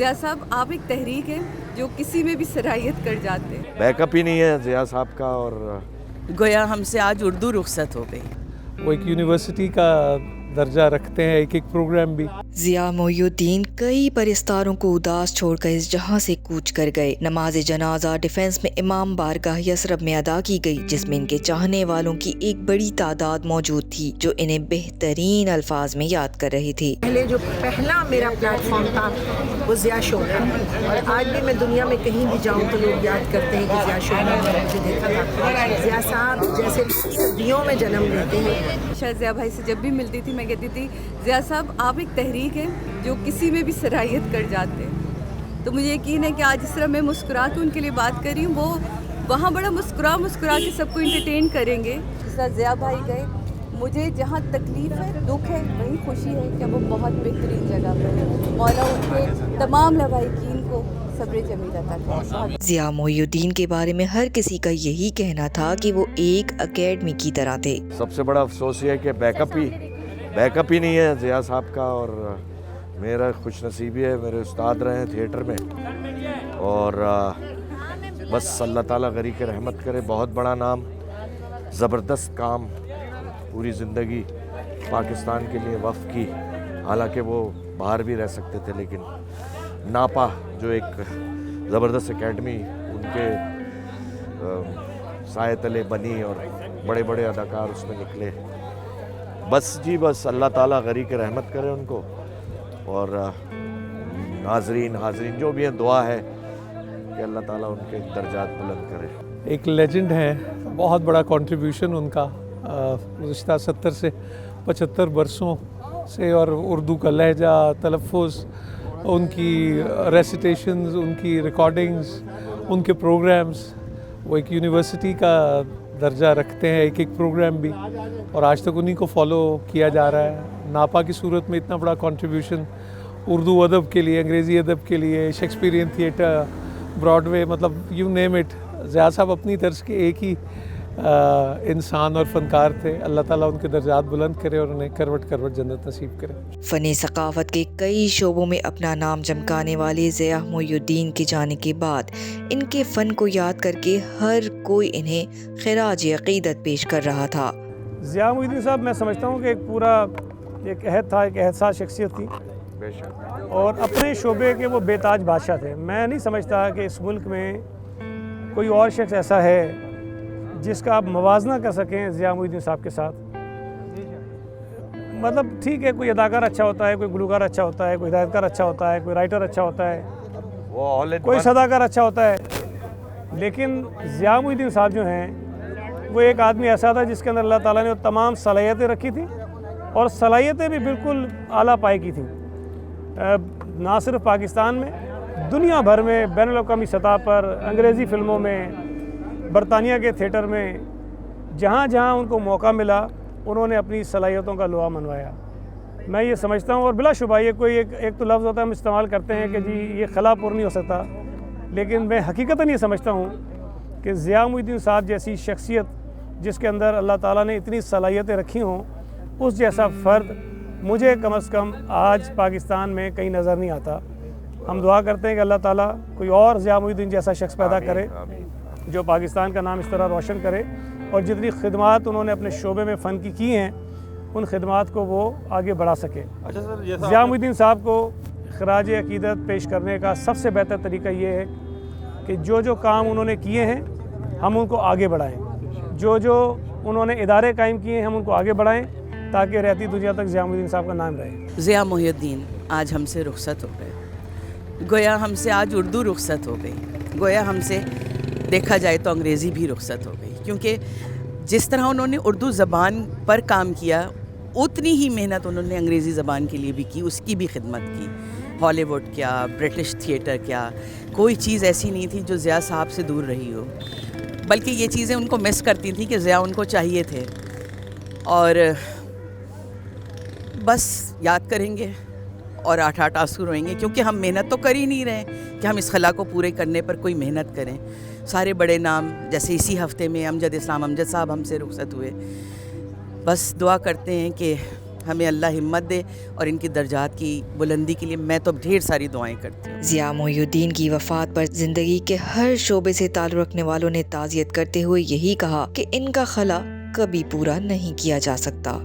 ज़िया साहब, आप एक तहरीक है जो किसी में भी सराहियत कर जाते हैं। बैकअप ही नहीं है ज़िया साहब का। और गोया हमसे आज उर्दू रुखसत हो गई। वो एक यूनिवर्सिटी का दर्जा रखते हैं, एक प्रोग्राम भी। ज़िया मोइनुद्दीन कई परिस्तारों को उदास छोड़कर इस जहां से कूच कर गए। नमाज जनाजा डिफेंस में इमाम बारगाह यसरब में अदा की गई, जिसमें इनके चाहने वालों की एक बड़ी तादाद मौजूद थी जो इन्हें बेहतरीन अल्फाज में याद कर रही थी। पहले जो पहला मेरा प्लेटफॉर्म था वो ज़िया शो था, और आज भी मैं दुनिया में कहीं भी जाऊँ तो लोग याद करते हैं कि ज़िया शो में मुझे देखा था। ज़िया साहब जैसे सदियों में जन्म लेते हैं। शायद ज़िया भाई से जब भी मिलती थी मैं कहती थी, ज़िया साहब आप एक तहरीक है जो किसी में भी सराहियत कर जाते हैं। तो मुझे यकीन है कि आज जिस तरह मैं मुस्कुरा के उनके लिए बात कर रही हूँ, वो वहाँ बड़ा मुस्कुरा के सबको इंटरटेन करेंगे। जिस तरह ज़िया भाई गए, मुझे जहाँ तकलीफ़ है, दुख है, वहीं खुशी है कि वो बहुत बेहतरीन जगह पर है। मौला उनके तमाम लवाहिकीन को सब्र जमील अता करे। ज़िया मोइनुद्दीन के बारे में हर किसी का यही कहना था कि वो एक एकेडमी की तरह थे। सबसे बड़ा अफसोस ये है कि बैकअप ही नहीं है ज़िया साहब का। और मेरा खुश नसीबी है, मेरे उस्ताद रहे हैं थिएटर में। और बस अल्लाह ताला गरी के रहमत करे। बहुत बड़ा नाम, ज़बरदस्त काम, पूरी ज़िंदगी पाकिस्तान के लिए वक्फ की। हालांकि वो बाहर भी रह सकते थे, लेकिन नापा जो एक ज़बरदस्त एकेडमी उनके साए तले बनी और बड़े बड़े अदाकार उसमें निकले। बस अल्लाह ताला गरी के रहमत करे उनको। और नाजरीन हाजरीन जो भी हैं, दुआ है कि अल्लाह ताला उनके दर्जात बुलंद करे। एक लेजेंड है, बहुत बड़ा कंट्रीब्यूशन उनका गुज़िश्ता 70 से 75 बरसों से। और उर्दू का लहजा, तलफ़ुज़, उनकी रेसिटेशंस, उनकी रिकॉर्डिंग्स, उनके प्रोग्राम्स, वो एक यूनिवर्सिटी का दर्जा रखते हैं, एक प्रोग्राम भी। और आज तक उन्हीं को फॉलो किया जा रहा है। नापा की सूरत में इतना बड़ा कंट्रीब्यूशन उर्दू अदब के लिए, अंग्रेज़ी अदब के लिए, शेक्सपियरियन थिएटर, ब्रॉडवे, मतलब यू नेम इट। ज़िया साहब अपनी तर्ज के एक ही इंसान और फ़नकार थे। अल्लाह ताला उनके दर्जात बुलंद करे और उन्हें करवट करवट जन्नत नसीब करे। फ़नी सकाफ़त के कई शोबों में अपना नाम चमकाने वाले ज़िया मोइनुद्दीन के जाने के बाद इनके फ़न को याद करके हर कोई इन्हें खिराज अक़ीदत पेश कर रहा था। ज़िया मोइनुद्दीन साहब, मैं समझता हूँ कि एक पूरा एक अहद था, एक एहसास शख्सियत थी, और अपने शोबे के वो बेताज बादशाह थे। मैं नहीं समझता कि इस मुल्क में कोई और शख्स ऐसा है जिसका आप मवाजना कर सकें ज़िया मोइनुद्दीन साहब के साथ। मतलब ठीक है, कोई अदाकार अच्छा होता है, कोई गुलकार अच्छा होता है, कोई हिदायतकार अच्छा होता है, कोई राइटर अच्छा होता है, कोई सदाकार अच्छा होता है, लेकिन ज़िया मोइनुद्दीन साहब जो हैं वो एक आदमी ऐसा था जिसके अंदर अल्लाह ताला ने तमाम सलाहियतें रखी थी, और सलाहियतें भी बिल्कुल आला पाए की थी। ना सिर्फ पाकिस्तान में, दुनिया भर में, बैनुल अक़वामी सतह पर, अंग्रेज़ी फ़िल्मों में, बरतानिया के थिएटर में, जहाँ जहाँ उनको मौका मिला उन्होंने अपनी सलाहियतों का लोहा मनवाया। मैं ये समझता हूँ, और बिलाशुबा ये कोई एक तो लफ्ज़ होता है हम इस्तेमाल करते हैं कि जी ये खलापुर नहीं हो सकता, लेकिन मैं हकीकतन ये समझता हूँ कि ज़िया मोइनुद्दीन साहब जैसी शख्सियत जिसके अंदर अल्लाह ताला ने इतनी सलाहियतें रखी हों, उस जैसा फ़र्द मुझे कम से कम आज पाकिस्तान में कहीं नज़र नहीं आता। हम दुआ करते हैं कि अल्लाह ताला कोई और ज़िया मोइनुद्दीन जैसा शख्स पैदा करे जो पाकिस्तान का नाम इस तरह रोशन करे, और जितनी खिदमात उन्होंने अपने शोबे में फ़न की हैं उन खिदमात को वो आगे बढ़ा सके। अच्छा सर, ज़िया मोइनुद्दीन साहब को खराज अक़ीदत पेश करने का सबसे बेहतर तरीका ये है कि जो काम उन्होंने किए हैं हम उनको आगे बढ़ाएँ, जो उन्होंने इदारे कायम किए हैं हम उनको आगे बढ़ाएँ, ताकि रहती दुनिया तक ज़िया मोइनुद्दीन साहब का नाम रहे। ज़िया मोइनुद्दीन आज हमसे रुखसत हो गए। गोया हमसे आज उर्दू रुखसत हो गई। गोया हमसे देखा जाए तो अंग्रेज़ी भी रुखसत हो गई, क्योंकि जिस तरह उन्होंने उर्दू ज़बान पर काम किया उतनी ही मेहनत उन्होंने अंग्रेज़ी ज़बान के लिए भी की, उसकी भी खिदमत की। हॉलीवुड क्या, ब्रिटिश थिएटर क्या, कोई चीज़ ऐसी नहीं थी जो ज़िया साहब से दूर रही हो, बल्कि ये चीज़ें उनको मिस करती थी कि ज़िया उनको चाहिए थे। और बस याद करेंगे और आठ आठ आंसू रोएंगे, क्योंकि हम मेहनत तो कर ही नहीं रहे कि हम इस खला को पूरे करने पर कोई मेहनत करें। सारे बड़े नाम, जैसे इसी हफ्ते में अमजद इस्लाम अमजद साहब हमसे रुखसत हुए। बस दुआ करते हैं कि ہمیں اللہ ہمت دے اور ان کی درجات کی بلندی کے لیے میں تو ڈھیر ساری دعائیں کرتی ہوں. ضیاء محی الدین کی وفات پر زندگی کے ہر شعبے سے تعلق رکھنے والوں نے تعزیت کرتے ہوئے یہی کہا کہ ان کا خلا کبھی پورا نہیں کیا جا سکتا.